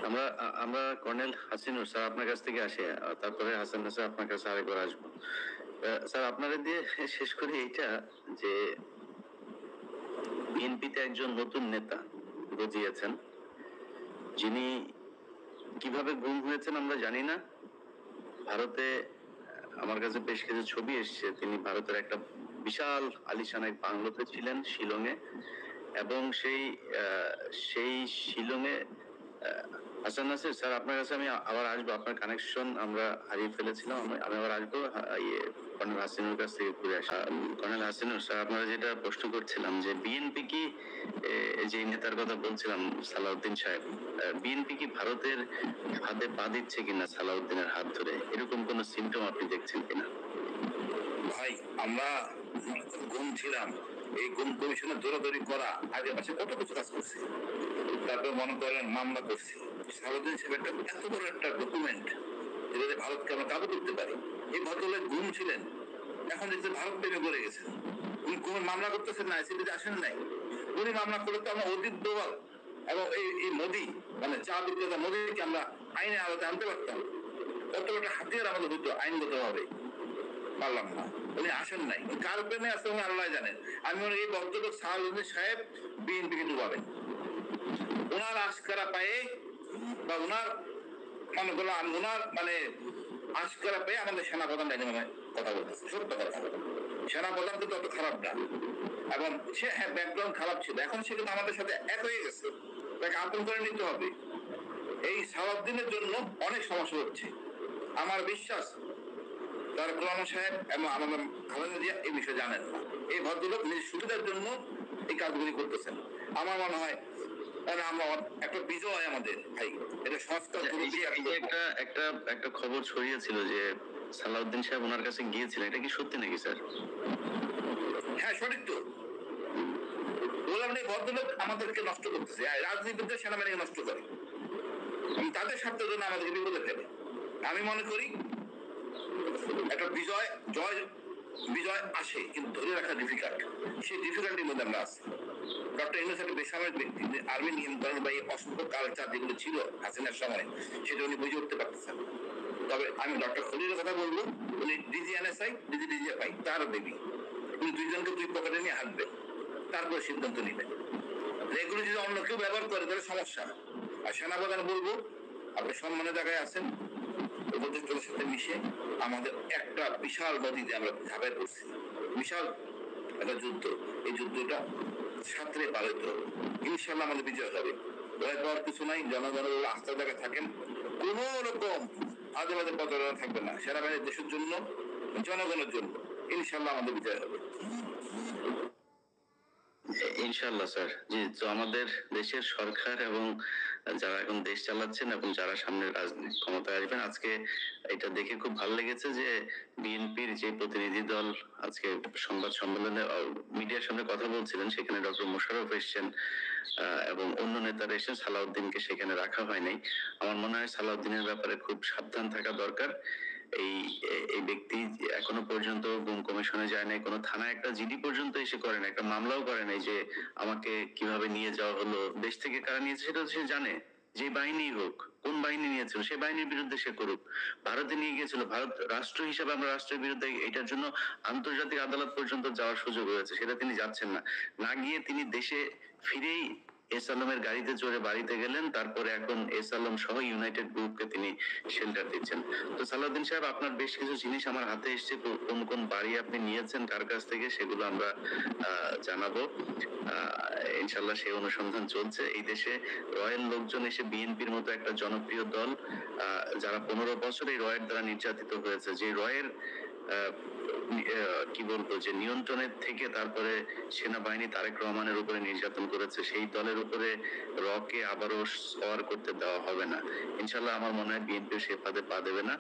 আমরা আমরা colonel Hasinur sir আপনার কাছ থেকে আসি, তারপরে হাসান স্যার আপনার কাছে আরেকবার আসবো। স্যার আপনারা দিয়ে শেষ করি এইটা যে বিএনপিতে একজন নতুন নেতা গজিয়েছেন, যিনি কিভাবে গুম হয়েছেন আমরা জানি না। ভারতে আমার কাছে বেশ কিছু ছবি এসছে, তিনি ভারতের একটা বিশাল আলিশান এক বাংলোতে ছিলেন শিলংয়ে, এবং সেই শিলংয়ে হাসান নাসির স্যার আপনার কাছে আমি আবার আসবো, আপনার কানেকশন আমরা হারিয়ে ফেলেছিলাম, আমি আবার আসবো কর্নেল হাসিনুর কাছ থেকে ঘুরে আসা। কর্নেল হাসিনুর স্যার আপনারা যেটা প্রশ্ন করছিলাম যে বিএনপি কি, যে নেতার কথা বলছিলাম সালাউদ্দিন সাহেব, বিএনপি কি ভারতের হাতে পা দিচ্ছে কিনা সালাউদ্দিনের হাত ধরে, এরকম কোন সিমটম আপনি দেখছেন কিনা? ভাই আমরা গুম ছিলাম, এই গুম কমিশনের দৌড়াদৌড়ি করা আগে পাশে কত কিছু কাজ করছি, তারপর মনে করেন মামলা করছি। সারাদিন হিসেবে এত বড় একটা ডকুমেন্ট যেটাতে ভারতকে আমরা কাবু করতে পারি। এই ভদ্রলোক গুম ছিলেন, এখন দেখতে ভারত প্রেমে করে গেছেন। উনি কোন মামলা করতেছেন না, আইসিবিতে আসেন নাই। উনি মামলা করলে তো আমরা অজিত দোভাল এবং এই মোদী মানে চা বিক্রেতা মোদীকে আমরা আইনের আওতায় আনতে পারতাম। কত একটা হাতিয়ার আমাদের হতো আইনগত ভাবে, পারলাম না। উনি আসেন নাই, কার প্রেমে আছে উনি আল্লাহ জানেন। আমি এই ভদ্রলোক সালাউদ্দিন সাহেব বিএনপিকে ডুবাবেন, ওনার আশকারা পায়ে বা ওনার মনে করলাম ওনার মানে আশকারা পেয়ে আমাদের সেনাপ্রধান ডাইনি মানে কথা বলতেছে, সত্য কথা। সেনাপ্রধান কিন্তু অত খারাপ না, এবং সে হ্যাঁ ব্যাকগ্রাউন্ড খারাপ ছিল, এখন সে কিন্তু আমাদের সাথে এক হয়ে গেছে, তাকে আপন করে নিতে হবে। এই সালাউদ্দিনের জন্য অনেক সমস্যা হচ্ছে, আমার বিশ্বাস তার কোরআন সাহেব এবং আমাদের খালেদা জিয়া এই বিষয়ে জানেন না। এই ভদ্রলোক নিজের সুবিধার জন্য এই কাজগুলি করতেছেন। আমার মনে হয় আমরা একটা বিজয় আমাদের ভাই, এটা সংস্কার একটা একটা একটা খবর ছড়িয়েছিল যে সালাউদ্দিন সাহেব ওনার কাছে গিয়েছিলেন, এটা কি সত্যি নাকি স্যার? হ্যাঁ সঠিক তো। বললাম এই ভদ্রলোক আমাদেরকে নষ্ট করতেছে, রাজনীতিবিদদের সেনাবাহিনীকে নষ্ট করে, তাদের স্বার্থের জন্য আমাদেরকে বিপদে ফেলে। আমি মনে করি একটা বিজয় আসে, কিন্তু ধরে রাখা ডিফিকাল্ট। সেই ডিফিকাল্টির মধ্যে আমরা আছি। ডক্টর ইউনূস একটা বেসামরিক ব্যক্তি, আর্মি নিয়ন্ত্রণ বা এই অসংখ্য কালচার যেগুলো ছিল হাসিনার সময়, সেটা উনি বুঝে উঠতে পারতেছেন। তবে আমি ডক্টর খলিলের কথা বলবো, উনি ডিজিএনএসআই ডিজিএফআই তার বেবি, উনি দুইজনকে দুই পকেটে নিয়ে হাঁটবেন, তারপরে সিদ্ধান্ত নেবেন। এগুলো যদি অন্য কেউ ব্যবহার করে তাহলে সমস্যা। আর সেনাপ্রধান বলবো, আপনি সম্মানের জায়গায় আছেন, উপদেষ্টাদের সাথে মিশে আমাদের একটা বিশাল নদীতে আমরা ঝাঁপাই পড়ছি, বিশাল একটা যুদ্ধ। এই যুদ্ধটা সাঁতরে পার হতে হবে, ইনশাল্লাহ আমাদের বিজয় হবে। ভয় পাওয়ার কিছু নাই, জনগণের আস্থার জায়গায় থাকেন, কোন রকম আজে বাজে প্রচারণা থাকবে না। সেনাবাহিনীর দেশের জন্য, জনগণের জন্য, ইনশাল্লাহ আমাদের বিজয় হবে। ইনশাল্লাহ স্যার। জি, তো আমাদের দেশের সরকার এবং যারা এখন দেশ চালাচ্ছেন এবং যারা সামনে রাজনীতি ক্ষমতায় আসবেন, আজকে এটা দেখে খুব ভালো লেগেছে যে বিএনপির যে প্রতিনিধি দল আজকে সংবাদ সম্মেলনে মিডিয়ার সামনে কথা বলছিলেন, সেখানে ডক্টর মোশাররফ এসেছেন এবং অন্য নেতারা এসে, সালাউদ্দিনকে সেখানে রাখা হয় নাই। আমার মনে হয় সালাউদ্দিনের ব্যাপারে খুব সাবধান থাকা দরকার। এই এই ব্যক্তি এখনো পর্যন্ত গুম কমিশনে যায় নাই, কোনো থানায় একটা জিডি পর্যন্ত এসে করেন, একটা মামলাও করে নাই যে আমাকে কিভাবে নিয়ে যাওয়া হলো, দেশ থেকে কারা নিয়েছে সেটা সে জানে। যে বাহিনী হোক, কোন বাহিনী নিয়েছিল সে বাহিনীর বিরুদ্ধে সে করুক। ভারতে নিয়ে গিয়েছিল, ভারত রাষ্ট্র হিসাবে আমরা রাষ্ট্রের বিরুদ্ধে, এটার জন্য আন্তর্জাতিক আদালত পর্যন্ত যাওয়ার সুযোগ হয়েছে, সেটা তিনি যাচ্ছেন না। না গিয়ে তিনি দেশে ফিরেই এস আলমের গাড়িতে চড়ে বাড়িতে গেলেন, তারপরে এখন এস আলম সহ ইউনাইটেড গ্রুপকে তিনি শেল্টার দিচ্ছেন। তো সালাউদ্দিন সাহেব, আপনার বেশ কিছু জিনিস আমার হাতে এসছে, কোন কোন বাড়ি আপনি নিয়েছেন কার কাছ থেকে, সেগুলো আমরা জানাবো। ইনশাল্লাহ সেই অনুসন্ধান চলছে। এই দেশে রয়ের লোকজন এসে বিএনপির মতো একটা জনপ্রিয় দল, যারা 15 বছর এই রয়ের দ্বারা নির্যাতিত হয়েছে, যে রয়ের কি বলবো যে নিয়ন্ত্রণের থেকে তারপরে সেনাবাহিনী তারেক রহমানের উপরে নির্যাতন করেছে, সেই দলের উপরে রকে আবারও সওয়ার করতে দেওয়া হবে না। ইনশাল্লাহ আমার মনে হয় বিএনপি সে ফাঁদে পা দেবে না।